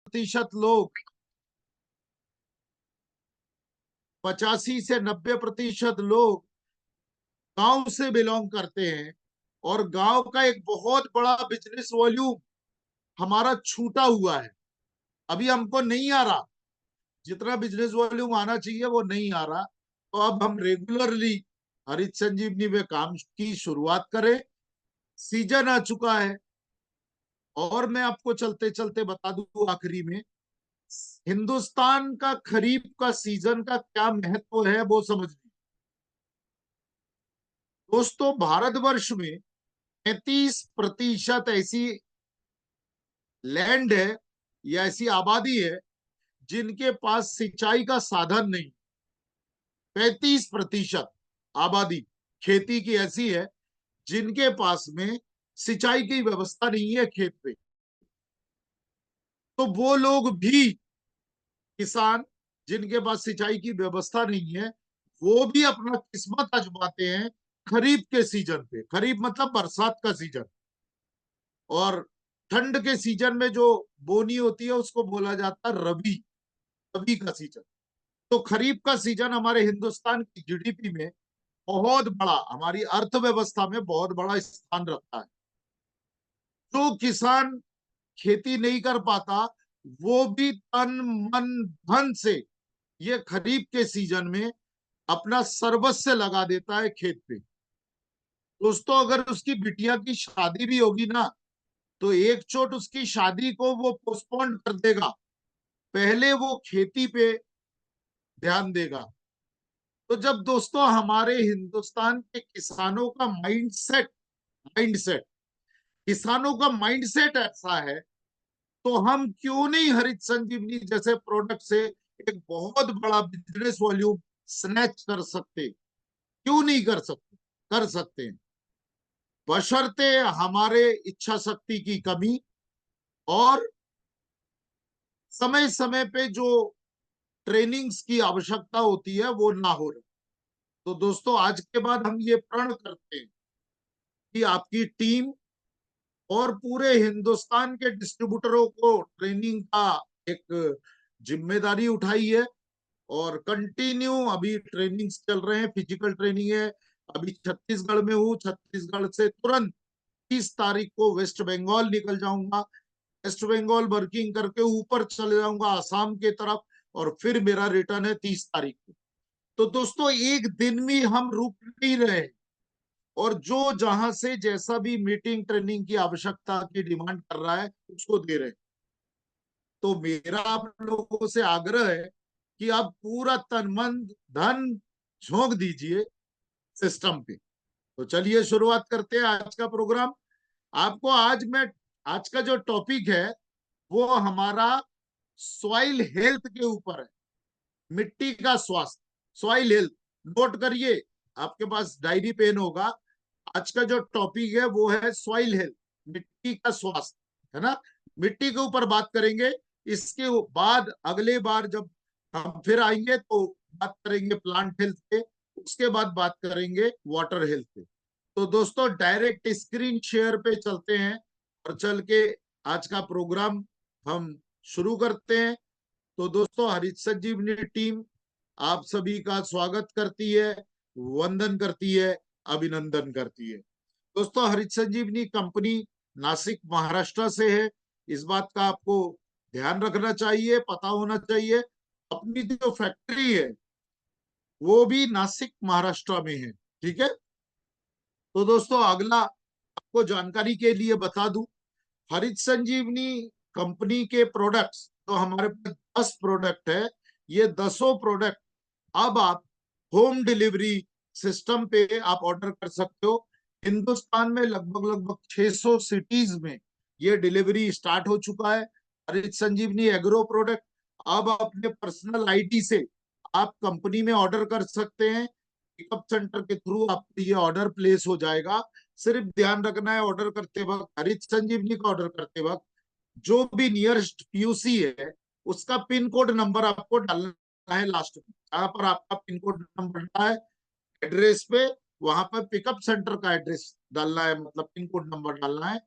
प्रतिशत लोग 85 से 90% लोग गांव से बिलोंग करते हैं और गांव का एक बहुत बड़ा बिजनेस वॉल्यूम हमारा छूटा हुआ है। अभी हमको नहीं आ रहा, जितना बिजनेस वॉल्यूम आना चाहिए वो नहीं आ रहा। तो अब हम रेगुलरली हरित संजीवनी में काम की शुरुआत करें। सीजन आ चुका है और मैं आपको चलते चलते बता दूं आखिरी में, हिंदुस्तान का खरीफ का सीजन का क्या महत्व है वो समझिए। दोस्तों, भारतवर्ष में 35% ऐसी लैंड है या ऐसी आबादी है जिनके पास सिंचाई का साधन नहीं। 35% आबादी खेती की ऐसी है जिनके पास में सिंचाई की व्यवस्था नहीं है खेत पे। तो वो लोग भी, किसान जिनके पास सिंचाई की व्यवस्था नहीं है, वो भी अपना किस्मत आजमाते हैं खरीफ के सीजन पे। खरीफ मतलब बरसात का सीजन। और ठंड के सीजन में जो बोनी होती है उसको बोला जाता है रबी, रबी का सीजन। तो खरीफ का सीजन हमारे हिंदुस्तान की जीडीपी में बहुत बड़ा, हमारी अर्थव्यवस्था में बहुत बड़ा स्थान रखता है। जो किसान खेती नहीं कर पाता वो भी तन मन धन से ये खरीफ के सीजन में अपना सर्वस्व लगा देता है खेत पे। दोस्तों, अगर उसकी बिटिया की शादी भी होगी ना, तो एक चोट उसकी शादी को वो पोस्टपोन कर देगा, पहले वो खेती पे ध्यान देगा। तो जब दोस्तों हमारे हिंदुस्तान के किसानों का माइंडसेट माइंडसेट किसानों का माइंडसेट ऐसा है, तो हम क्यों नहीं हरित संजीवनी जैसे प्रोडक्ट से एक बहुत बड़ा बिजनेस वॉल्यूम स्नैच कर सकते? क्यों नहीं कर सकते? कर सकते हैं, बशर्ते हमारे इच्छा शक्ति की कमी और समय समय पे जो ट्रेनिंग्स की आवश्यकता होती है वो ना हो रही। तो दोस्तों, आज के बाद हम ये प्रण करते हैं कि आपकी टीम और पूरे हिंदुस्तान के डिस्ट्रीब्यूटरों को ट्रेनिंग का एक जिम्मेदारी उठाई है। और कंटिन्यू अभी ट्रेनिंग्स चल रहे हैं, फिजिकल ट्रेनिंग है। अभी छत्तीसगढ़ में हूँ, छत्तीसगढ़ से तुरंत 30 तारीख को वेस्ट बंगाल निकल जाऊंगा। वेस्ट बंगाल वर्किंग करके ऊपर चले जाऊंगा आसाम के तरफ, और फिर मेरा रिटर्न है 30 तारीख को। तो दोस्तों, एक दिन भी हम रुक नहीं रहे, और जो जहां से जैसा भी मीटिंग ट्रेनिंग की आवश्यकता की डिमांड कर रहा है उसको दे रहे हैं। तो मेरा आप लोगों से आग्रह है कि आप पूरा तन मन धन झोंक दीजिए सिस्टम पे। तो चलिए शुरुआत करते हैं आज का प्रोग्राम। आपको आज का जो टॉपिक है वो हमारा सॉइल हेल्थ के ऊपर है। मिट्टी का स्वास्थ्य, सॉइल हेल्थ। नोट करिए, आपके पास डायरी पेन होगा। आज का जो टॉपिक है वो है सॉइल हेल्थ, मिट्टी का स्वास्थ्य, है ना। मिट्टी के ऊपर बात करेंगे। इसके बाद अगले बार जब हम फिर आएंगे तो बात करेंगे प्लांट हेल्थ पे। उसके बाद बात करेंगे वाटर हेल्थ पे। तो दोस्तों, डायरेक्ट स्क्रीन शेयर पे चलते हैं और चल के आज का प्रोग्राम हम शुरू करते हैं। तो दोस्तों, हरित संजीवनी टीम आप सभी का स्वागत करती है, वंदन करती है, अभिनंदन करती है। दोस्तों, हरित संजीवनी कंपनी नासिक महाराष्ट्र से है। इस बात का आपको ध्यान रखना चाहिए, पता होना चाहिए। अपनी जो फैक्ट्री है वो भी नासिक महाराष्ट्र में है। ठीक है। तो दोस्तों, अगला आपको जानकारी के लिए बता दूं, हरित संजीवनी कंपनी के प्रोडक्ट्स तो हमारे पास 10 प्रोडक्ट है। ये 10 प्रोडक्ट अब आप होम डिलीवरी सिस्टम पे आप ऑर्डर कर सकते हो। हिंदुस्तान में लगभग लगभग 600 सिटीज में ये डिलीवरी स्टार्ट हो चुका है। हरित संजीवनी एग्रो प्रोडक्ट अब अपने पर्सनल आईडी से आप कंपनी में ऑर्डर कर सकते हैं। पिकअप सेंटर के थ्रू आपको ये ऑर्डर प्लेस हो जाएगा। सिर्फ ध्यान रखना है, ऑर्डर करते वक्त, हरित संजीवनी का ऑर्डर करते वक्त, जो भी नियरेस्ट पीयूसी है उसका पिन कोड नंबर आपको डालना है लास्ट में। जहां पर आपका पिन कोड नंबर डालना है एड्रेस पे, वहां पर पिकअप सेंटर का एड्रेस डालना है, मतलब पिन कोड नंबर डालना है।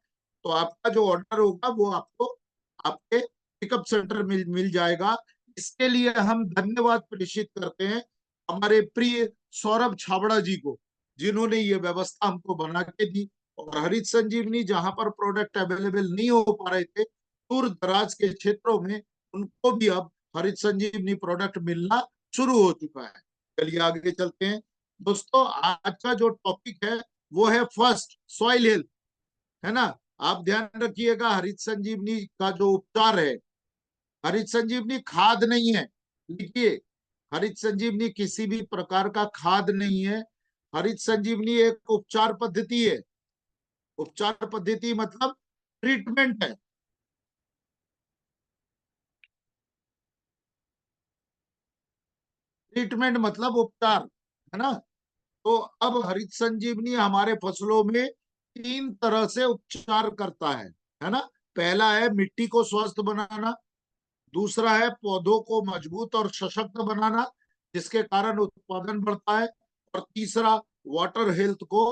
तो आपका जो ऑर्डर होगा वो आपको आपके पिकअप सेंटर मिल जाएगा। इसके लिए हम धन्यवाद प्रेषित करते हैं हमारे प्रिय सौरभ छाबड़ा जी को, जिन्होंने ये व्यवस्था हमको बना के दी। और हरित संजीवनी जहां पर प्रोडक्ट अवेलेबल नहीं हो पा रहे थे दूर दराज के क्षेत्रों में, उनको भी अब हरित संजीवनी प्रोडक्ट मिलना शुरू हो चुका है। चलिए आगे चलते हैं दोस्तों। आज का जो टॉपिक है वो है फर्स्ट सॉइल हेल्थ, है ना। आप ध्यान रखिएगा, हरित संजीवनी का जो उपचार है, हरित संजीवनी खाद नहीं है। लिखिए, हरित संजीवनी किसी भी प्रकार का खाद नहीं है। हरित संजीवनी एक उपचार पद्धति है। उपचार पद्धति मतलब ट्रीटमेंट है। ट्रीटमेंट मतलब उपचार, है ना। तो अब हरित संजीवनी हमारे फसलों में तीन तरह से उपचार करता है ना। पहला है मिट्टी को स्वस्थ बनाना, दूसरा है पौधों को मजबूत और सशक्त बनाना जिसके कारण उत्पादन बढ़ता है, और तीसरा वाटर हेल्थ को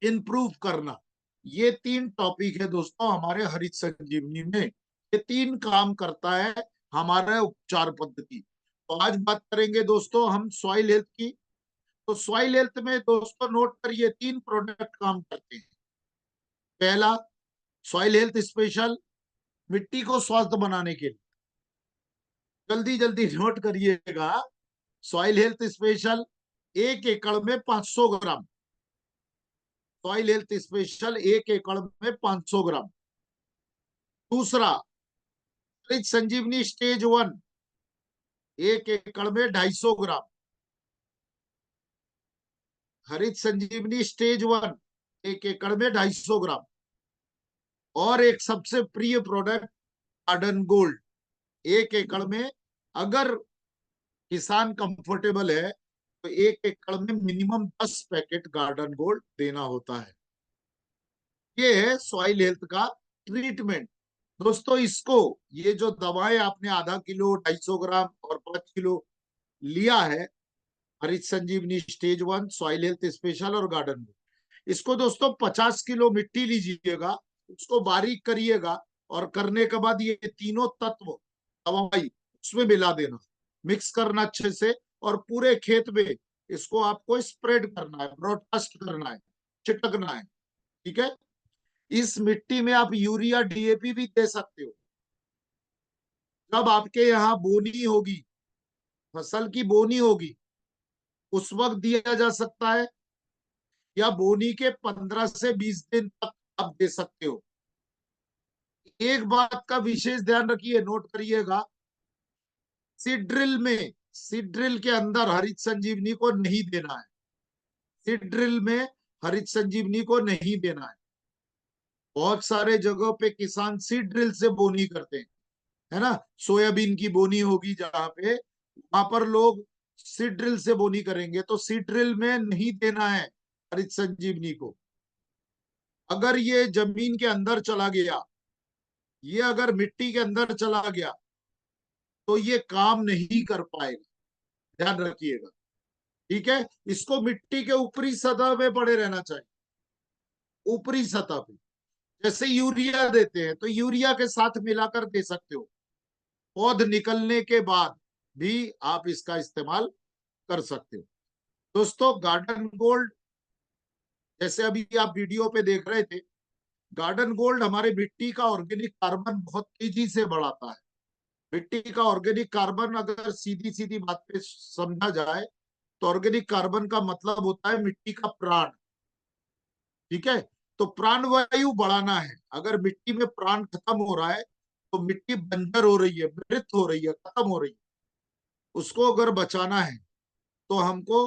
इम्प्रूव करना। ये तीन टॉपिक है दोस्तों हमारे हरित संजीवनी में। ये तीन काम करता है हमारा उपचार पद्धति। तो आज बात करेंगे दोस्तों हम सॉइल हेल्थ की। तो सॉइल हेल्थ में दोस्तों नोट करिए, तीन प्रोडक्ट काम करते हैं। पहला, सॉइल हेल्थ स्पेशल, मिट्टी को स्वस्थ बनाने के लिए। जल्दी जल्दी नोट करिएगा। सॉइल हेल्थ स्पेशल 1 एकड़ में 500 ग्राम। सॉइल हेल्थ स्पेशल 1 एकड़ में 500 ग्राम। दूसरा, हरित संजीवनी स्टेज 1 1 एकड़ में 250 ग्राम। हरित संजीवनी स्टेज 1 1 एकड़ में 250 ग्राम। और एक सबसे प्रिय प्रोडक्ट गार्डन गोल्ड 1 एकड़ में, अगर किसान कंफर्टेबल है तो 1 एकड़ में मिनिमम 10 पैकेट गार्डन गोल्ड देना होता है। ये है सॉइल हेल्थ का ट्रीटमेंट। दोस्तों इसको, ये जो दवाएं आपने आधा किलो 250 ग्राम और 5 किलो लिया है, हरित संजीवनी स्टेज 1, सॉइल हेल्थ स्पेशल और गार्डन गोल्ड, इसको दोस्तों 50 किलो मिट्टी लीजिएगा, उसको बारीक करिएगा, और करने के बाद ये तीनों तत्व दवाई उसमें मिला देना, मिक्स करना अच्छे से, और पूरे खेत में इसको आपको स्प्रेड करना है, ब्रॉडकास्ट करना है, छिटकना है। ठीक है। इस मिट्टी में आप यूरिया डीएपी भी दे सकते हो। जब आपके यहाँ बोनी होगी, फसल की बोनी होगी, उस वक्त दिया जा सकता है, या बोनी के 15 से 20 दिन तक आप दे सकते हो। एक बात का विशेष ध्यान रखिए, नोट करिएगा, सीड ड्रिल के अंदर हरित संजीवनी को नहीं देना है। सीड ड्रिल में हरित संजीवनी को नहीं देना है। बहुत सारे जगहों पे किसान सीड ड्रिल से बोनी करते हैं, है ना। सोयाबीन की बोनी होगी जहां पे, वहां पर लोग सीड ड्रिल से बोनी करेंगे, तो सीड ड्रिल में नहीं देना है हरित संजीवनी को। अगर ये जमीन के अंदर चला गया, ये अगर मिट्टी के अंदर चला गया, तो ये काम नहीं कर पाएगा। ध्यान रखिएगा। ठीक है। इसको मिट्टी के ऊपरी सतह पे पड़े रहना चाहिए, ऊपरी सतह पे। जैसे यूरिया देते हैं तो यूरिया के साथ मिलाकर दे सकते हो। पौध निकलने के बाद भी आप इसका इस्तेमाल कर सकते हो। दोस्तों गार्डन गोल्ड, जैसे अभी आप वीडियो पे देख रहे थे, गार्डन गोल्ड हमारे मिट्टी का ऑर्गेनिक कार्बन बहुत तेजी से बढ़ाता है। मिट्टी का ऑर्गेनिक कार्बन, अगर सीधी सीधी बात पे समझा जाए, तो ऑर्गेनिक कार्बन का मतलब होता है मिट्टी का प्राण। ठीक है। तो प्राण वायु बढ़ाना है। अगर मिट्टी में प्राण खत्म हो रहा है तो मिट्टी बंजर हो रही है, मृत हो रही है, खत्म हो रही है। उसको अगर बचाना है तो हमको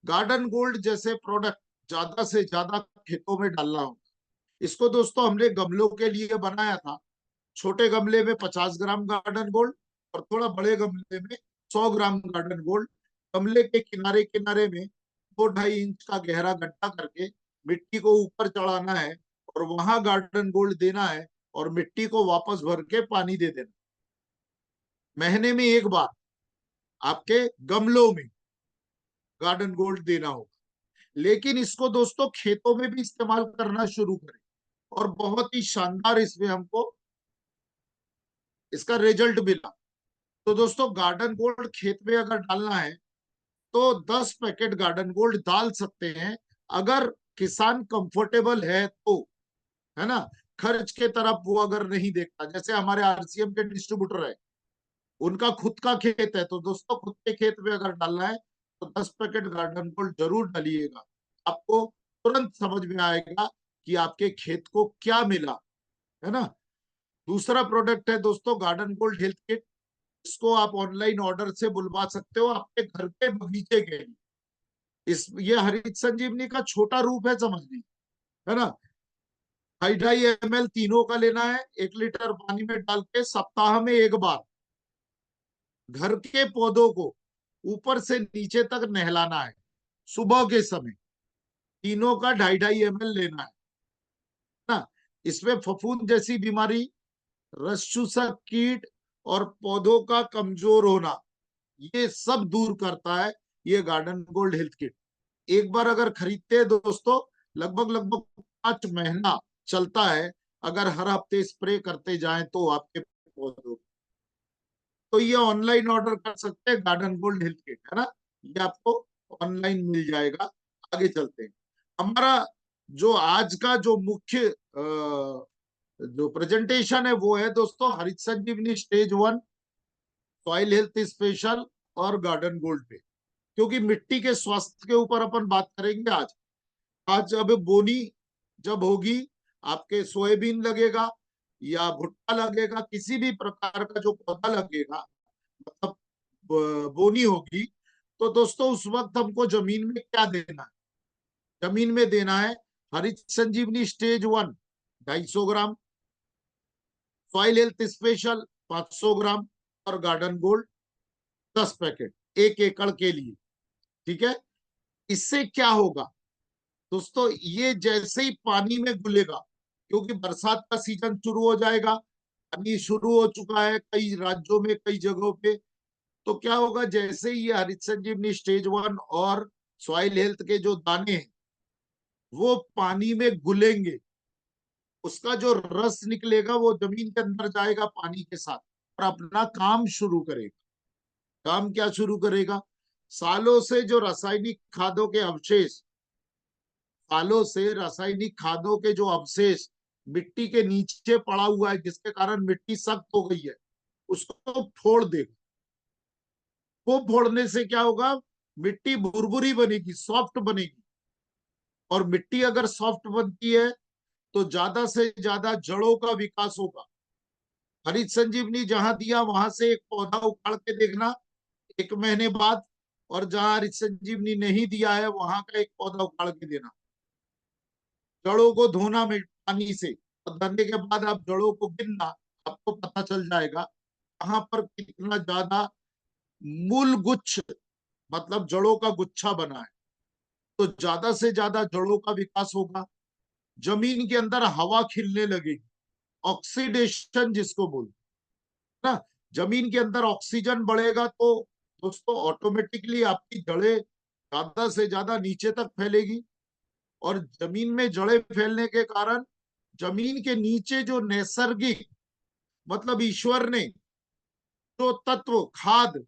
गार्डन गोल्ड जैसे प्रोडक्ट ज्यादा से ज्यादा खेतों में डालना होगा। इसको दोस्तों हमने गमलों के लिए बनाया था। छोटे गमले में 50 ग्राम गार्डन गोल्ड, और थोड़ा बड़े गमले में 100 ग्राम गार्डन गोल्ड। गमले के किनारे किनारे में 2-2.5 इंच का गहरा गड्ढा करके मिट्टी को ऊपर चढ़ाना है, और वहां गार्डन गोल्ड देना है, और मिट्टी को वापस भर के पानी दे देना। महीने में एक बार आपके गमलों में गार्डन गोल्ड देना होगा। लेकिन इसको दोस्तों खेतों में भी इस्तेमाल करना शुरू करें, और बहुत ही शानदार इसमें हमको इसका रिजल्ट मिला। तो दोस्तों गार्डन गोल्ड खेत में अगर डालना है तो 10 पैकेट गार्डन गोल्ड डाल सकते हैं, अगर किसान कंफर्टेबल है तो, है ना। खर्च के तरफ वो अगर नहीं देखता, जैसे हमारे आरसीएम के डिस्ट्रीब्यूटर है, उनका खुद का खेत है, तो दोस्तों खुद के खेत में अगर डालना है तो 10 पैकेट गार्डन गोल्ड जरूर डालिएगा। आपको तुरंत समझ में आएगा कि आपके खेत को क्या मिला, है ना। दूसरा प्रोडक्ट है दोस्तों गार्डन गोल्ड हेल्थ किट। इसको आप ऑनलाइन ऑर्डर से बुलवा सकते हो आपके घर के बगीचे के लिए। इस ये हरित संजीवनी का छोटा रूप है, समझ लीजिए, है ना। 2.5 ml तीनों का लेना है, 1 लीटर पानी में डाल के सप्ताह में एक बार घर के पौधों को ऊपर से नीचे तक नहलाना है सुबह के समय। तीनों का 2.5 ml लेना है ना। इसमें फफूंद जैसी बीमारी, रस चूसक कीट और पौधों का कमजोर होना, ये सब दूर करता है ये गार्डन गोल्ड हेल्थ किट। एक बार अगर खरीदते हैं दोस्तों, लगभग लगभग 5 महीना चलता है, अगर हर हफ्ते स्प्रे करते जाएं तो आपके पौधों। तो ये ऑनलाइन ऑर्डर कर सकते हैं गार्डन गोल्ड हेल्थ किट, है ना। ये आपको ऑनलाइन मिल जाएगा। आगे चलते हैं। हमारा जो आज का जो मुख्य जो प्रेजेंटेशन है वो है दोस्तों हरित संजीवनी स्टेज 1, सॉइल हेल्थ स्पेशल और गार्डन गोल्ड पे, क्योंकि मिट्टी के स्वास्थ्य के ऊपर अपन बात करेंगे आज। आज अब बोनी जब होगी, आपके सोयाबीन लगेगा या भुट्टा लगेगा, किसी भी प्रकार का जो पौधा लगेगा, मतलब बोनी होगी, तो दोस्तों उस वक्त हमको जमीन में क्या देना है। जमीन में देना है हरित संजीवनी स्टेज 1 250 ग्राम, सॉइल हेल्थ स्पेशल 500 ग्राम और गार्डन गोल्ड 10 पैकेट 1 एकड़ के लिए। ठीक है। इससे क्या होगा दोस्तों, ये जैसे ही पानी में घुलेगा, क्योंकि बरसात का सीजन शुरू हो जाएगा, पानी शुरू हो चुका है कई राज्यों में, कई जगहों पे। तो क्या होगा, जैसे ही ये हरित संजीवनी स्टेज 1 और सॉइल हेल्थ के जो दाने हैं वो पानी में घुलेंगे, उसका जो रस निकलेगा वो जमीन के अंदर जाएगा पानी के साथ और अपना काम शुरू करेगा। काम क्या शुरू करेगा, सालों से जो रासायनिक खादों के अवशेष, सालों से रासायनिक खादों के जो अवशेष मिट्टी के नीचे पड़ा हुआ है, जिसके कारण मिट्टी सख्त हो गई है, उसको फोड़ देगा। वो फोड़ने से क्या होगा, मिट्टी भुरभुरी बनेगी, सॉफ्ट बनेगी। और मिट्टी अगर सॉफ्ट बनती है तो ज्यादा से ज्यादा जड़ों का विकास होगा। हरित संजीवनी जहां दिया वहां से एक पौधा उखाड़ के देखना 1 महीने बाद, और जहां हरित संजीवनी नहीं दिया है वहां का एक पौधा उखाड़ के देना। जड़ों को धोना में पानी से, और धोने के बाद आप जड़ों को गिनना, आपको पता चल जाएगा कहां पर कितना ज्यादा मूल गुच्छ, मतलब जड़ों का गुच्छा बना है। तो ज्यादा से ज्यादा जड़ों का विकास होगा, जमीन के अंदर हवा खिलने लगेगी, ऑक्सीडेशन जिसको बोलते हैं ना। जमीन के अंदर ऑक्सीजन बढ़ेगा तो दोस्तों ऑटोमेटिकली आपकी जड़ें ज्यादा से ज्यादा नीचे तक फैलेगी। और जमीन में जड़ें फैलने के कारण जमीन के नीचे जो नैसर्गिक, मतलब ईश्वर ने जो तत्व खाद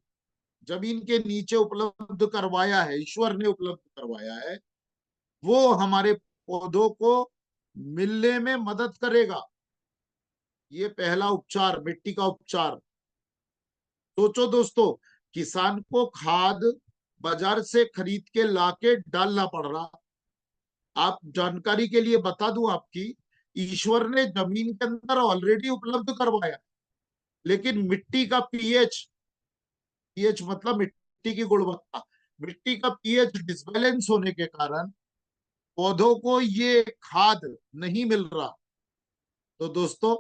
जमीन के नीचे उपलब्ध करवाया है, ईश्वर ने उपलब्ध करवाया है, वो हमारे पौधों को मिलने में मदद करेगा। ये पहला उपचार, मिट्टी का उपचार। सोचो दोस्तों, किसान को खाद बाजार से खरीद के लाके डालना पड़ रहा। आप जानकारी के लिए बता दूं आपकी, ईश्वर ने जमीन के अंदर ऑलरेडी उपलब्ध करवाया, लेकिन मिट्टी का पीएच, पीएच मतलब मिट्टी की गुणवत्ता, मिट्टी का पीएच डिसबैलेंस होने के कारण पौधों को ये खाद नहीं मिल रहा। तो दोस्तों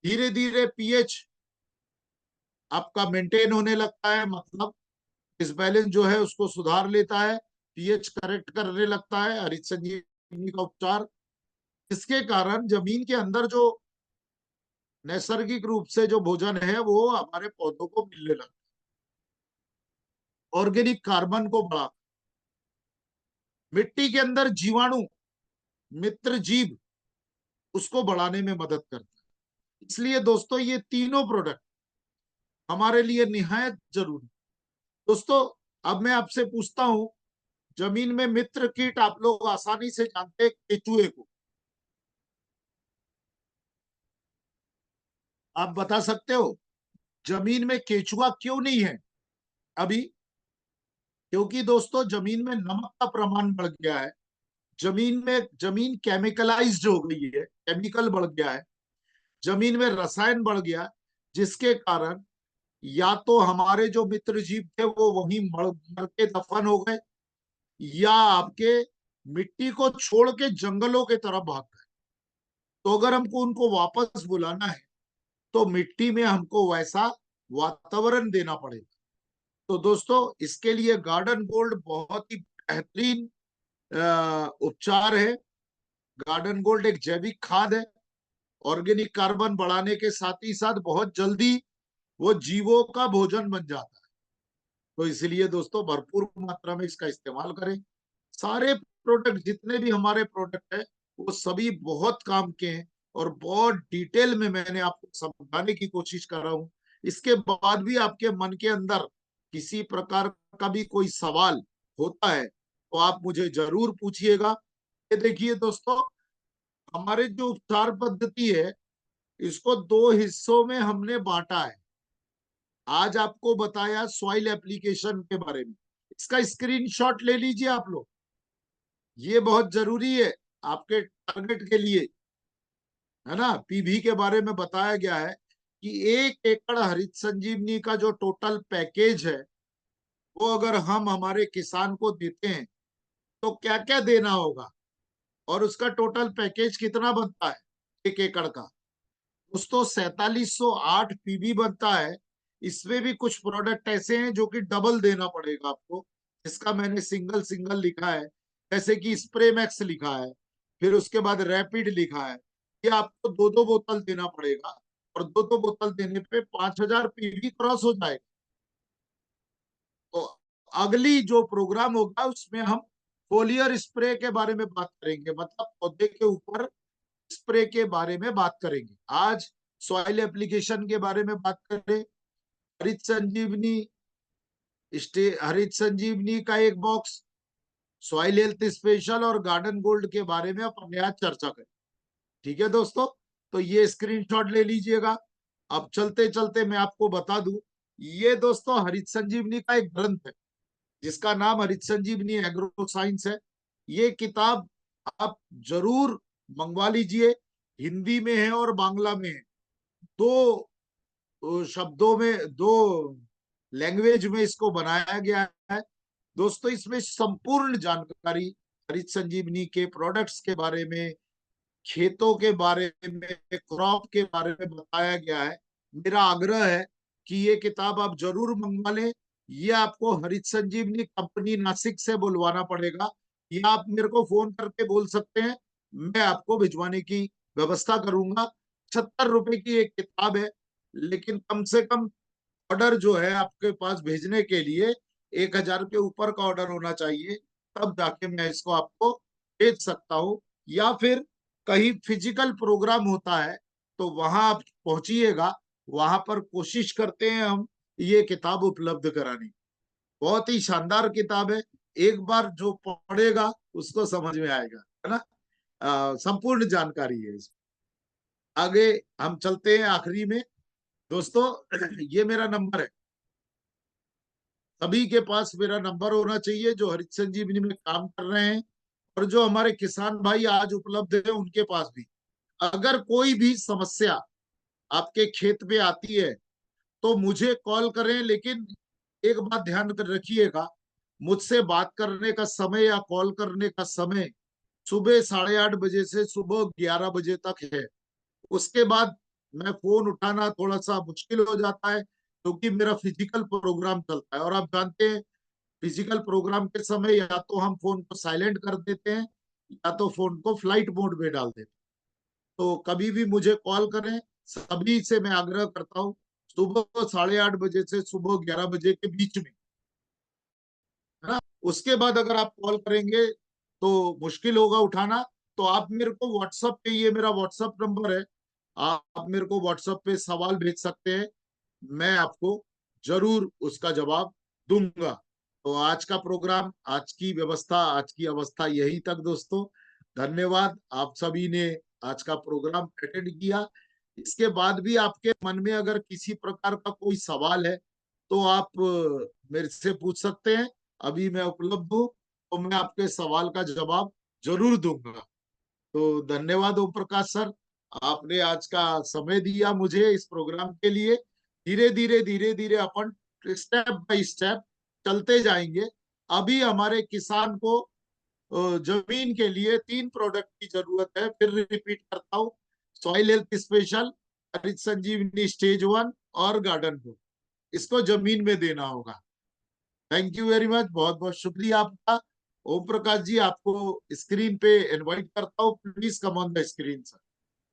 धीरे धीरे पीएच आपका मेंटेन होने लगता है, मतलब डिसबैलेंस जो है उसको सुधार लेता है, पीएच करेक्ट करने लगता है हरित संजीवनी का उपचार। इसके कारण जमीन के अंदर जो नैसर्गिक रूप से जो भोजन है वो हमारे पौधों को मिलने लगता है, ऑर्गेनिक कार्बन को बढ़ा, मिट्टी के अंदर जीवाणु, मित्र जीव, उसको बढ़ाने में मदद करता है। इसलिए दोस्तों ये तीनों प्रोडक्ट हमारे लिए निहायत जरूरी। दोस्तों अब मैं आपसे पूछता हूं, जमीन में मित्र कीट आप लोग आसानी से जानते हैं केचुए को, आप बता सकते हो जमीन में केचुआ क्यों नहीं है अभी? क्योंकि दोस्तों जमीन में नमक का प्रमाण बढ़ गया है, जमीन केमिकलाइज्ड हो गई है, केमिकल बढ़ गया है, जमीन में रसायन बढ़ गया, जिसके कारण या तो हमारे जो मित्र जीव थे वो वहीं मर मर के दफन हो गए, या आपके मिट्टी को छोड़ के जंगलों के तरफ भाग गए। तो अगर हमको उनको वापस बुलाना है तो मिट्टी में हमको वैसा वातावरण देना पड़ेगा। तो दोस्तों इसके लिए गार्डन गोल्ड बहुत ही बेहतरीन उपचार है। गार्डन गोल्ड एक जैविक खाद है, ऑर्गेनिक कार्बन बढ़ाने के साथ ही साथ बहुत जल्दी वो जीवों का भोजन बन जाता है। तो इसलिए दोस्तों भरपूर मात्रा में इसका इस्तेमाल करें। सारे प्रोडक्ट जितने भी हमारे प्रोडक्ट है वो सभी बहुत काम के हैं, और बहुत डिटेल में मैंने आपको समझाने की कोशिश कर रहा हूँ। इसके बाद भी आपके मन के अंदर किसी प्रकार का भी कोई सवाल होता है तो आप मुझे जरूर पूछिएगा। ये देखिए दोस्तों, हमारे जो उपचार पद्धति है इसको दो हिस्सों में हमने बांटा है। आज आपको बताया सॉइल एप्लीकेशन के बारे में, इसका स्क्रीनशॉट ले लीजिए आप लोग, ये बहुत जरूरी है आपके टारगेट के लिए, है ना। पीवी के बारे में बताया गया है कि 1 एकड़ हरित संजीवनी का जो टोटल पैकेज है वो अगर हम हमारे किसान को देते हैं तो क्या क्या देना होगा, और उसका टोटल पैकेज कितना बनता है 1 एकड़ का। दोस्तों 4708 पीवी बनता है। इसमें भी कुछ प्रोडक्ट ऐसे हैं जो कि डबल देना पड़ेगा आपको, जिसका मैंने सिंगल सिंगल लिखा है, जैसे कि स्प्रे मैक्स लिखा है, फिर उसके बाद रैपिड लिखा है। ये आपको दो दो बोतल देना पड़ेगा, और दो दो बोतल देने पे 5000 पीवी क्रॉस हो जाएगा। तो अगली जो प्रोग्राम होगा उसमें हम फोलियर स्प्रे के बारे में बात करेंगे, मतलब पौधे के ऊपर स्प्रे के बारे में बात करेंगे। आज सॉइल एप्लीकेशन के बारे में बात करें, हरित संजीवनी हरित संजीवनी का एक बॉक्स, सॉइल हेल्थ स्पेशल और गार्डन गोल्ड के बारे में अपन आज चर्चा करें। ठीक है दोस्तों, तो ये स्क्रीनशॉट ले लीजिएगा। अब चलते चलते मैं आपको बता दूं, ये दोस्तों हरित संजीवनी का एक ग्रंथ है जिसका नाम हरित संजीवनी एग्रो साइंस है। ये किताब आप जरूर मंगवा लीजिए, हिंदी में है और बांग्ला में है, दो शब्दों में, दो लैंग्वेज में इसको बनाया गया है। दोस्तों इसमें संपूर्ण जानकारी हरित संजीवनी के प्रोडक्ट्स के बारे में, खेतों के बारे में, क्रॉप के बारे में बताया गया है। मेरा आग्रह है कि ये किताब आप जरूर मंगवा लें। ये आपको हरित संजीवनी कंपनी नासिक से बुलवाना पड़ेगा, या आप मेरे को फोन करके बोल सकते हैं, मैं आपको भिजवाने की व्यवस्था करूंगा। 76 रुपए की एक किताब है, लेकिन कम से कम ऑर्डर जो है आपके पास भेजने के लिए 1000 के ऊपर का ऑर्डर होना चाहिए, तब जाके मैं इसको आपको भेज सकता हूँ। या फिर कहीं फिजिकल प्रोग्राम होता है तो वहां आप पहुंचिएगा, वहां पर कोशिश करते हैं हम ये किताब उपलब्ध कराने। बहुत ही शानदार किताब है, एक बार जो पढ़ेगा उसको समझ में आएगा, है ना। संपूर्ण जानकारी है इसमें। आगे हम चलते हैं आखिरी में। दोस्तों ये मेरा नंबर है, सभी के पास मेरा नंबर होना चाहिए जो हरित संजीवनी में काम कर रहे हैं, और जो हमारे किसान भाई आज उपलब्ध है उनके पास भी। अगर कोई भी समस्या आपके खेत में आती है तो मुझे कॉल करें, लेकिन एक बात ध्यान कर रखिएगा, मुझसे बात करने का समय या कॉल करने का समय सुबह 8:30 बजे से सुबह 11 बजे तक है। उसके बाद मैं फोन उठाना थोड़ा सा मुश्किल हो जाता है, क्योंकि मेरा फिजिकल प्रोग्राम चलता है, और आप जानते हैं फिजिकल प्रोग्राम के समय या तो हम फोन को साइलेंट कर देते हैं या तो फोन को फ्लाइट मोड में डाल देते हैं। तो कभी भी मुझे कॉल करें, सभी से मैं आग्रह करता हूँ सुबह 8:30 बजे से सुबह 11 बजे के बीच में, है ना। उसके बाद अगर आप कॉल करेंगे तो मुश्किल होगा उठाना। तो आप मेरे को व्हाट्सएप पे, ये मेरा व्हाट्सएप नंबर है, आप मेरे को व्हाट्सएप पे सवाल भेज सकते हैं, मैं आपको जरूर उसका जवाब दूंगा। तो आज का प्रोग्राम, आज की व्यवस्था, आज की अवस्था यही तक दोस्तों। धन्यवाद, आप सभी ने आज का प्रोग्राम अटेंड किया। इसके बाद भी आपके मन में अगर किसी प्रकार का कोई सवाल है तो आप मेरे से पूछ सकते हैं। अभी मैं उपलब्ध हूँ, तो मैं आपके सवाल का जवाब जरूर दूंगा। तो धन्यवाद ओम प्रकाश सर, आपने आज का समय दिया मुझे इस प्रोग्राम के लिए। धीरे धीरे अपन स्टेप बाय स्टेप चलते जाएंगे। अभी हमारे किसान को जमीन के लिए 3 प्रोडक्ट की जरूरत है, फिर रिपीट करता हूँ। सॉइल हेल्थ स्पेशल, हरित संजीवनी स्टेज 1 और गार्डन को, इसको जमीन में देना होगा। थैंक यू वेरी मच, बहुत बहुत शुक्रिया आपका। ओम प्रकाश जी, आपको स्क्रीन पे इनवाइट करता हूँ, please come on the screen sir.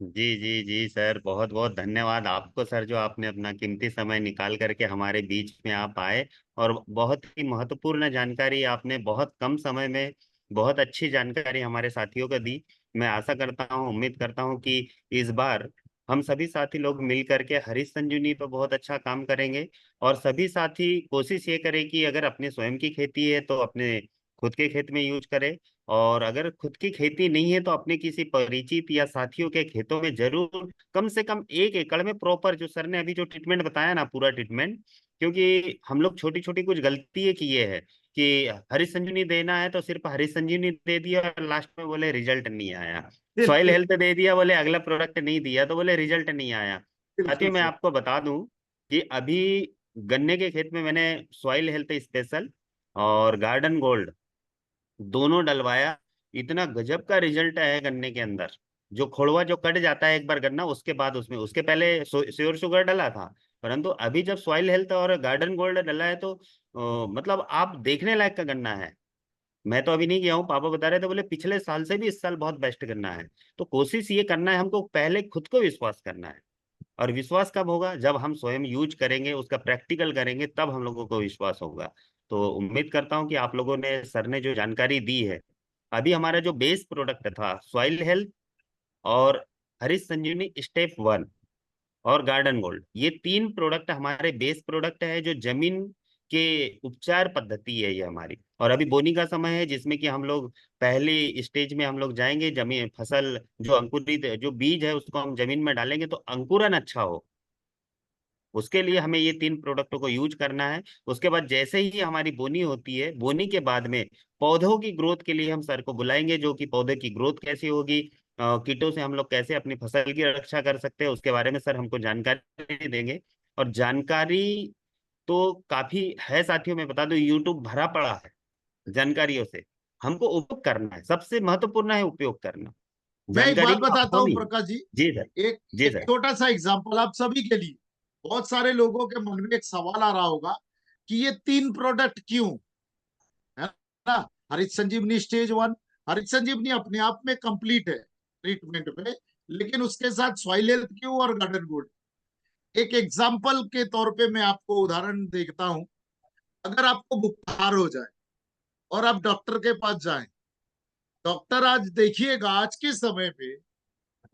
जी जी जी सर, बहुत बहुत धन्यवाद आपको सर, जो आपने अपना कीमती समय निकाल करके हमारे बीच में आप आए और बहुत ही महत्वपूर्ण जानकारी आपने बहुत कम समय में बहुत अच्छी जानकारी हमारे साथियों को दी। मैं आशा करता हूँ, उम्मीद करता हूँ कि इस बार हम सभी साथी लोग मिल करके हरीश संजीवनी पर बहुत अच्छा काम करेंगे। और सभी साथी कोशिश ये करें कि अगर अपने स्वयं की खेती है तो अपने खुद के खेत में यूज करें, और अगर खुद की खेती नहीं है तो अपने किसी परिचित या साथियों के खेतों में जरूर कम से कम 1 एकड़ में प्रॉपर, जो सर ने अभी जो ट्रीटमेंट बताया ना, पूरा ट्रीटमेंट। क्योंकि हम लोग छोटी छोटी कुछ गलती किए हैं कि हरी संजीवनी देना है तो सिर्फ हरी संजीवनी दे दिया और लास्ट में बोले रिजल्ट नहीं आया। सॉइल बिल्कुल हेल्थ दे दिया, बोले अगला प्रोडक्ट नहीं दिया तो बोले रिजल्ट नहीं आया। बिल्कुल साथियों, मैं सर। आपको बता दूं कि अभी गन्ने के खेत में मैंने सॉइल हेल्थ स्पेशल और गार्डन गोल्ड दोनों डलवाया। इतना गजब का रिजल्ट है गन्ने के अंदर। जो खोड़वा जो कट जाता है एक बार गन्ना, उसके बाद उसमें, उसके पहले श्योर शुगर डला था, परंतु अभी जब सॉइल हेल्थ और गार्डन गोल्ड डला है तो मतलब आप देखने लायक का गन्ना है। मैं तो अभी नहीं गया हूँ, पापा बता रहे थे, बोले पिछले साल से भी इस साल बहुत बेस्ट गन्ना है। तो कोशिश ये करना है हमको, पहले खुद को विश्वास करना है। और विश्वास कब होगा? जब हम स्वयं यूज करेंगे, उसका प्रैक्टिकल करेंगे, तब हम लोगों को विश्वास होगा। तो उम्मीद करता हूं कि आप लोगों ने, सर ने जो जानकारी दी है, अभी हमारा जो बेस प्रोडक्ट था सॉइल हेल्थ और हरीश संजीवनी स्टेप 1 और गार्डन गोल्ड, ये 3 प्रोडक्ट हमारे बेस प्रोडक्ट है, जो जमीन के उपचार पद्धति है ये हमारी। और अभी बोनी का समय है, जिसमें कि हम लोग पहली स्टेज में हम लोग जाएंगे, जमीन फसल जो अंकुरित जो बीज है उसको हम जमीन में डालेंगे तो अंकुरन अच्छा हो, उसके लिए हमें ये 3 प्रोडक्टों को यूज करना है। उसके बाद जैसे ही हमारी बोनी होती है, बोनी के बाद में पौधों की ग्रोथ के लिए हम सर को बुलाएंगे, जो कि पौधे की ग्रोथ कैसी होगी, कीटों से हम लोग कैसे अपनी फसल की रक्षा कर सकते हैं, उसके बारे में सर हमको जानकारी देंगे। और जानकारी तो काफी है साथियों, मैं बता दूं यूट्यूब भरा पड़ा है जानकारियों से। हमको उपयोग करना है, सबसे महत्वपूर्ण है उपयोग करना। मैं एक जानकारी बात का बताता अभाव हूँ नहीं। प्रकाश जी, जी सर। एक जी एक सर। छोटा सा एग्जांपल आप सभी के लिए। बहुत सारे लोगों के मन में एक सवाल आ रहा होगा कि ये 3 प्रोडक्ट क्यों, है ना। हरित संजीवनी स्टेज 1, हरित संजीवनी अपने आप में कंप्लीट है ट्रीटमेंट में, लेकिन उसके साथ सॉइल हेल्थ क्यों और गार्डन गुड। एक एग्जाम्पल के तौर पे मैं आपको उदाहरण देखता हूं। अगर आपको बुखार हो जाए और आप डॉक्टर के पास जाएं, डॉक्टर आज देखिएगा, आज के समय पे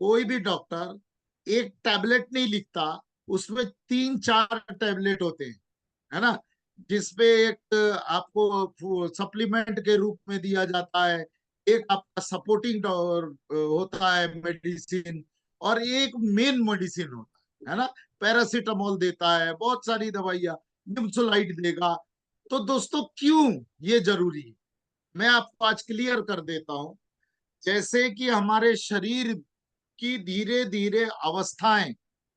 कोई भी डॉक्टर एक टैबलेट नहीं लिखता, उसमें 3 4 टैबलेट होते हैं, है ना। जिसपे एक आपको सप्लीमेंट के रूप में दिया जाता है, एक आपका सपोर्टिंग होता है मेडिसिन, और एक मेन मेडिसिन होता है ना। पैरासीटामोल देता है, बहुत सारी दवाइयां, निम्सोलाइड देगा। तो दोस्तों क्यों ये जरूरी है, मैं आपको आज क्लियर कर देता हूं। जैसे कि हमारे शरीर की धीरे धीरे अवस्थाएं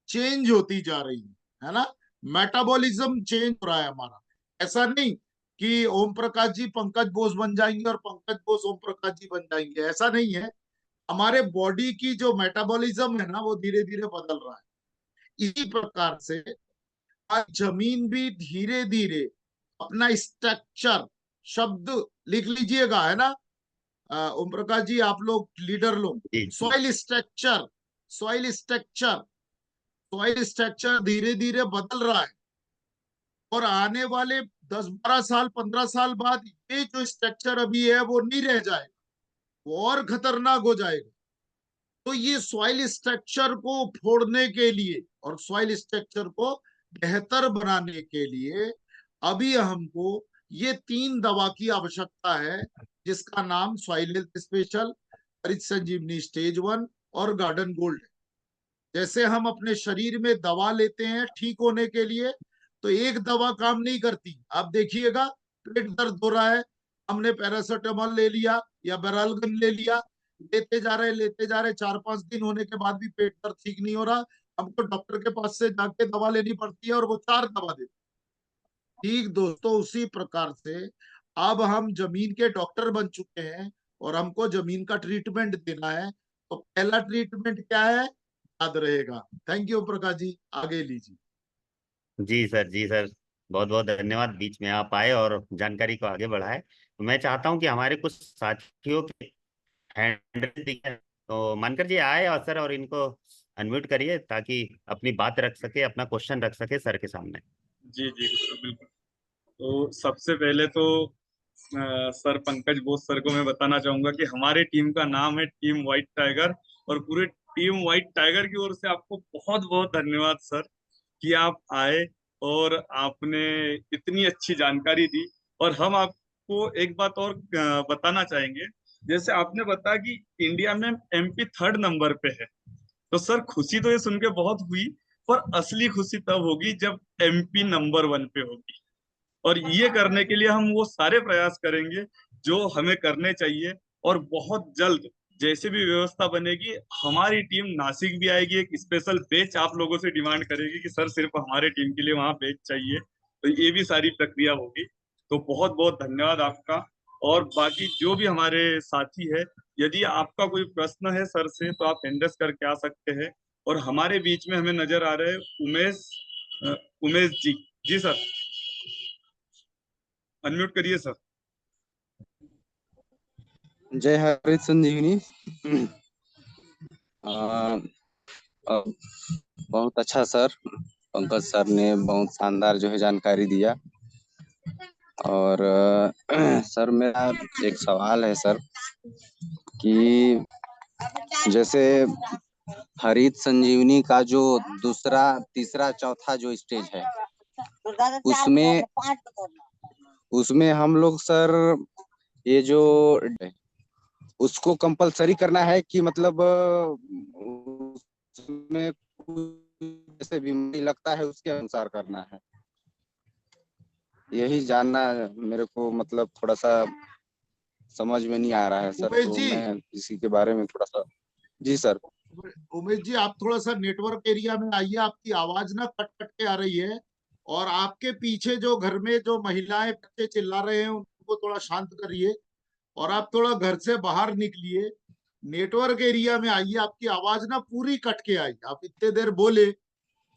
चेंज होती जा रही है ना। मेटाबॉलिज्म चेंज हो रहा है हमारा। ऐसा नहीं कि ओम प्रकाश जी पंकज बोस बन जाएंगे और पंकज बोस ओम प्रकाश जी बन जाएंगे, ऐसा नहीं है। हमारे बॉडी की जो मेटाबॉलिज्म है ना, वो धीरे धीरे बदल रहा है। इसी प्रकार से आज जमीन भी धीरे धीरे अपना स्ट्रक्चर, शब्द लिख लीजिएगा, है ना। ओम प्रकाश जी, आप लोग लीडर लोग, जी जी। Soil structure, soil structure, soil structure धीरे धीरे बदल रहा है। और आने वाले 10 12 साल 15 साल बाद ये जो स्ट्रक्चर अभी है वो नहीं रह जाएगा, वो और खतरनाक हो जाएगा। तो ये सॉइल स्ट्रक्चर को फोड़ने के लिए और सॉइल स्ट्रक्चर को बेहतर बनाने के लिए अभी हमको ये 3 दवा की आवश्यकता है, जिसका नाम सॉइल हेल्थ स्पेशल, हरित संजीवनी स्टेज 1 और गार्डन गोल्ड। जैसे हम अपने शरीर में दवा लेते हैं ठीक होने के लिए, तो एक दवा काम नहीं करती। आप देखिएगा, पेट दर्द हो रहा है, हमने पैरासीटामोल ले लिया या बेरालगन ले लिया, लेते जा रहे 4-5 दिन होने के बाद भी पेट दर्द ठीक नहीं हो रहा, हमको डॉक्टर के पास से जाके दवा लेनी पड़ती है और वो 4 दवा देते। ठीक दोस्तों, उसी प्रकार से अब हम जमीन के डॉक्टर बन चुके हैं और हमको जमीन का ट्रीटमेंट देना है। तो पहला ट्रीटमेंट क्या है, याद रहेगा। थैंक यू प्रकाश जी, आगे लीजिए। जी सर, जी सर, बहुत बहुत धन्यवाद, बीच में आप आए और जानकारी को आगे बढ़ाए। तो मैं चाहता हूं कि हमारे कुछ साथियों के हैंड दिखे, तो मानकर जी आए और सर, और इनको अनम्यूट करिए ताकि अपनी बात रख सके, अपना क्वेश्चन रख सके सर के सामने। जी जी बिल्कुल। तो सबसे पहले तो सर पंकज बोस सर को मैं बताना चाहूंगा कि हमारे टीम का नाम है टीम व्हाइट टाइगर, और पूरे टीम व्हाइट टाइगर की ओर से आपको बहुत बहुत धन्यवाद सर कि आप आए और आपने इतनी अच्छी जानकारी दी। और हम आपको एक बात और बताना चाहेंगे, जैसे आपने बताया कि इंडिया में एमपी 3rd नंबर पे है, तो सर खुशी तो ये सुन के बहुत हुई, पर असली खुशी तब होगी जब एमपी नंबर 1 पे होगी। और ये करने के लिए हम वो सारे प्रयास करेंगे जो हमें करने चाहिए, और बहुत जल्द जैसे भी व्यवस्था बनेगी हमारी टीम नासिक भी आएगी, एक स्पेशल बैच आप लोगों से डिमांड करेगी कि सर सिर्फ हमारे टीम के लिए वहां बैच चाहिए, तो ये भी सारी प्रक्रिया होगी। तो बहुत बहुत धन्यवाद आपका। और बाकी जो भी हमारे साथी है, यदि आपका कोई प्रश्न है सर से तो आप हैंडस करके आ सकते हैं। और हमारे बीच में हमें नजर आ रहे हैं उमेश जी। जी सर, अनम्यूट करिए सर। जय हरित संजीवनी। बहुत अच्छा सर, पंकज सर ने बहुत शानदार जो है जानकारी दिया। और सर मेरा एक सवाल है सर कि जैसे हरित संजीवनी का जो दूसरा, तीसरा, चौथा जो स्टेज है, उसमें हम लोग सर ये जो उसको कंपलसरी करना है कि मतलब उसमें जैसे बीमारी लगता है उसके अनुसार करना है, यही जानना मेरे को मतलब थोड़ा सा समझ में नहीं आ रहा है सर। उमेश तो जी, मैं इसी के बारे में थोड़ा सा। जी सर। उमेश जी आप थोड़ा सा नेटवर्क एरिया में आइए, आपकी आवाज ना कट कट के आ रही है, और आपके पीछे जो घर में जो महिलाएं बच्चे चिल्ला रहे हैं उनको थोड़ा शांत करिए, और आप थोड़ा घर से बाहर निकलिए, नेटवर्क एरिया में आइए। आपकी आवाज ना पूरी कट के आई, आप इतने देर बोले,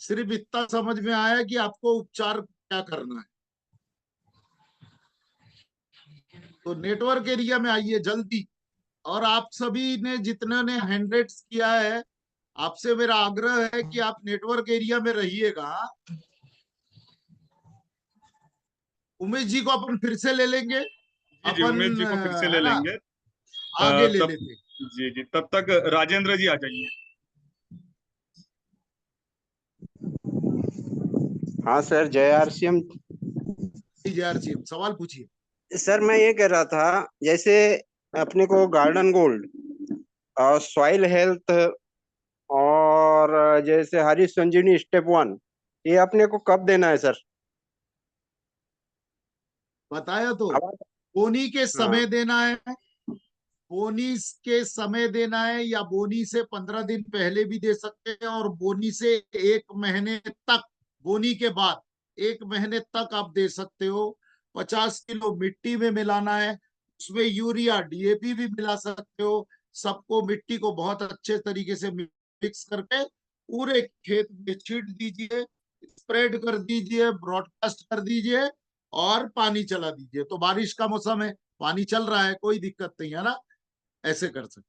सिर्फ इतना समझ में आया कि आपको उपचार क्या करना है। तो नेटवर्क एरिया में आइए जल्दी। और आप सभी ने जितना ने हैंडरेट्स किया है, आपसे मेरा आग्रह है कि आप नेटवर्क एरिया में रहिएगा। उमेश जी को अपन फिर से ले लेंगे, जी जी, अपन उमेश जी को फिर से ले है ना, लेंगे। आगे ले तब लेते। जी जी, तब तक राजेंद्र जी आ जाइए। हाँ सर, जय आरसीएम। जी सवाल पूछिए। सर मैं ये कह रहा था, जैसे अपने को गार्डन गोल्ड और सॉइल हेल्थ और जैसे हरी संजीवनी स्टेप 1, ये अपने को कब देना है सर? बताया तो, आवाज। बोनी के हाँ। समय देना है, बोनी के समय देना है, या बोनी से 15 दिन पहले भी दे सकते हैं, और बोनी से 1 महीने तक, बोनी के बाद 1 महीने तक आप दे सकते हो। 50 किलो मिट्टी में मिलाना है, उसमें यूरिया डीएपी भी मिला सकते हो। सबको मिट्टी को बहुत अच्छे तरीके से मिक्स करके पूरे खेत में छीट दीजिए, स्प्रेड कर दीजिए, ब्रॉडकास्ट कर दीजिए, और पानी चला दीजिए। तो बारिश का मौसम है, पानी चल रहा है, कोई दिक्कत नहीं है ना, ऐसे कर सकते।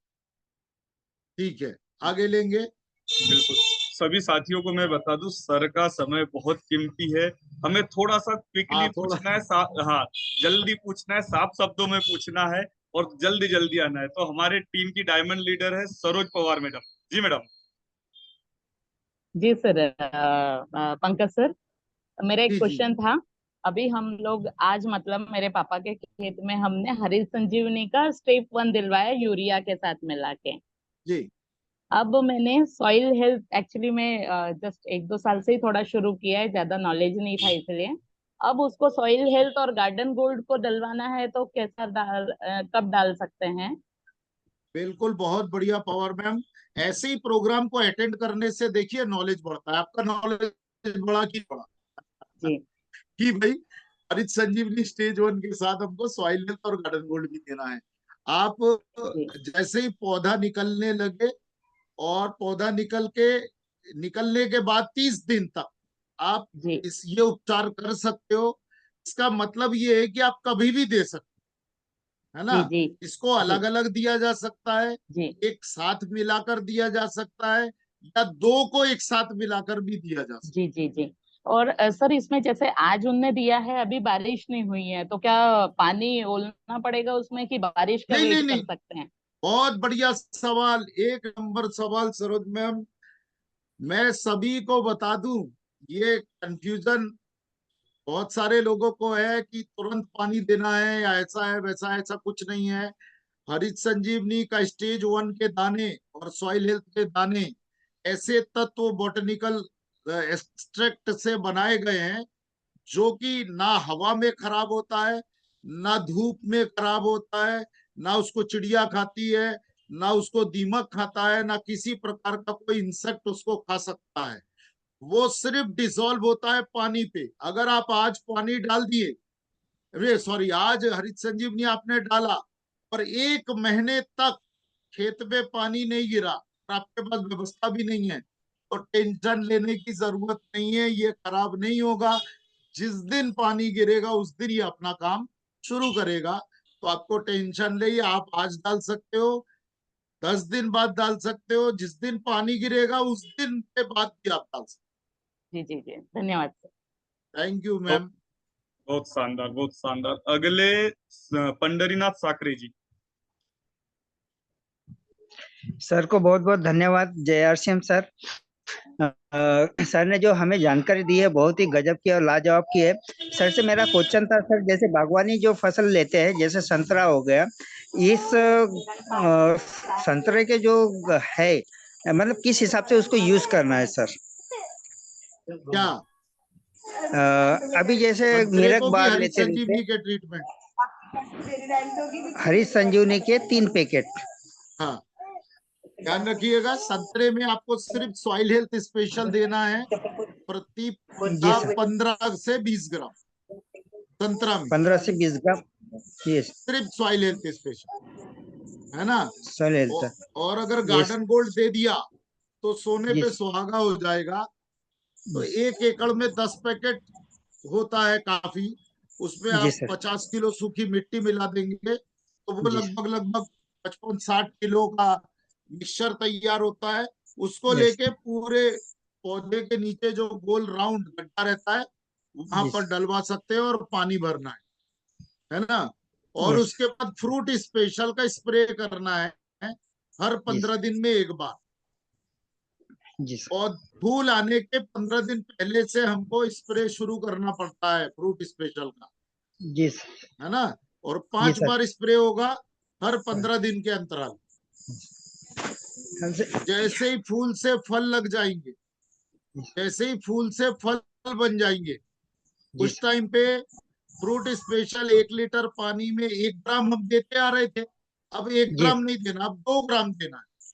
ठीक है, आगे लेंगे। बिल्कुल। सभी साथियों को मैं बता दूं, सर का समय बहुत कीमती है, हमें थोड़ा सा क्विकली हाँ थोड़ा, पूछना है, हाँ जल्दी पूछना है, साफ शब्दों में पूछना है, और जल्दी जल्दी आना है। तो हमारे टीम की डायमंड लीडर है सरोज पवार मैडम। जी मैडम। जी सर। पंकज सर, मेरा एक जी जी क्वेश्चन था। अभी हम लोग आज मतलब मेरे पापा के खेत में हमने हरी संजीवनी का स्टेप 1 दिलवाया यूरिया के साथ मिला के। जी। अब मैंने सॉइल हेल्थ एक्चुअली में जस्ट 1-2 साल से ही थोड़ा शुरू किया है, ज्यादा नॉलेज नहीं था इसलिए। अब उसको सॉइल हेल्थ और गार्डन गोल्ड को डलवाना है तो कैसा कब डाल सकते हैं? बिल्कुल, बहुत बढ़िया पवार मैम। ऐसे ही प्रोग्राम को अटेंड करने से देखिए नॉलेज बढ़ता है, आपका नॉलेज बढ़ा कि बढ़ा जी कि भाई हरित संजीवनी स्टेज 1 के साथ हमको सॉइल हेल्थ और गार्डन गोल्ड भी देना है। आप जी जैसे ही पौधा निकलने लगे और पौधा निकलने के बाद 30 दिन तक आप जी ये उपचार कर सकते हो। इसका मतलब ये है कि आप कभी भी दे सकते है ना। जी जी इसको जी अलग अलग दिया जा सकता है, जी एक साथ मिलाकर दिया जा सकता है, या दो को एक साथ मिलाकर भी दिया जा सकता जी जी जी। और सर इसमें जैसे आज उनने दिया है, अभी बारिश नहीं हुई है, तो क्या पानी ओलना पड़ेगा उसमें कि बारिश है। का नहीं नहीं वेट कर नहीं, सकते हैं? बहुत बढ़िया सवाल, एक नंबर सवाल सरोज मैम। मैं सभी को बता दूं, ये कंफ्यूजन बहुत सारे लोगों को है कि तुरंत पानी देना है या ऐसा है वैसा है। ऐसा कुछ नहीं है। हरित संजीवनी का स्टेज 1 के दाने और सॉइल हेल्थ के दाने ऐसे तत्व बॉटनिकल एक्सट्रैक्ट से बनाए गए हैं जो कि ना हवा में खराब होता है, ना धूप में खराब होता है, ना उसको चिड़िया खाती है, ना उसको दीमक खाता है, ना किसी प्रकार का कोई इंसेक्ट उसको खा सकता है। वो सिर्फ डिसॉल्व होता है पानी पे। अगर आप आज पानी डाल दिए, अरे सॉरी, आज हरित संजीवनी आपने डाला और 1 महीने तक खेत में पानी नहीं गिरा और आपके पास व्यवस्था भी नहीं है, तो टेंशन लेने की जरूरत नहीं है, ये खराब नहीं होगा। जिस दिन पानी गिरेगा उस दिन ये अपना काम शुरू करेगा। तो आपको टेंशन नहीं, आप आज डाल सकते हो, 10 दिन बाद डाल सकते हो, जिस दिन पानी गिरेगा उस दिन के बाद भी आप डाल सकते जी जी जी, धन्यवाद सर। हो। थैंक यू बहुत मैम। बहुत शानदार, बहुत शानदार। अगले पंडरीनाथ साकरे जी। सर को बहुत बहुत धन्यवाद। जय आरसीएम सर। सर ने जो हमें जानकारी दी है बहुत ही गजब की और लाजवाब की है। सर से मेरा क्वेश्चन था सर, जैसे बागवानी जो फसल लेते हैं जैसे संतरा हो गया, इस संतरे के जो है मतलब किस हिसाब से उसको यूज करना है सर? क्या? अभी जैसे संतरे मिरक को भी बार हरित लेते रहते, संजीवनी के ट्रीटमेंट। हरी संजीवनी के 3 पैकेट। हाँ, ध्यान रखिएगा, संतरे में आपको सिर्फ सॉइल हेल्थ स्पेशल देना है प्रति जी पौधा सर, 15 से 20 ग्राम संतरा में, 15 से 20 ग्राम। यस, सिर्फ सॉइल हेल्थ स्पेशल, है ना। Soil health. और अगर यस गार्डन गोल्ड दे दिया तो सोने जी पे सुहागा हो जाएगा। तो 1 एकड़ में 10 पैकेट होता है काफी। उसमें जी आप सर। 50 किलो सूखी मिट्टी मिला देंगे तो वो जी लगभग लगभग 55-60 किलो का मिक्सचर तैयार होता है। उसको यस लेके पूरे पौधे के नीचे जो गोल राउंड गड्ढा रहता है वहां जी पर डलवा सकते हैं और पानी भरना है ना। और यस उसके बाद फ्रूट स्पेशल का स्प्रे करना है हर जी 15 दिन में एक बार। जी सर। और फूल आने के 15 दिन पहले से हमको स्प्रे शुरू करना पड़ता है फ्रूट स्पेशल का, जी सर। है ना। और जी 5 सर। बार स्प्रे होगा हर 15 दिन के अंतराल। हमसे जैसे ही फूल से फल लग जाएंगे, जैसे ही फूल से फल बन जाएंगे, जी उस सर। टाइम पे फ्रूट स्पेशल 1 लीटर पानी में 1 ग्राम हम देते आ रहे थे। अब एक जी ग्राम नहीं देना, अब 2 ग्राम देना है।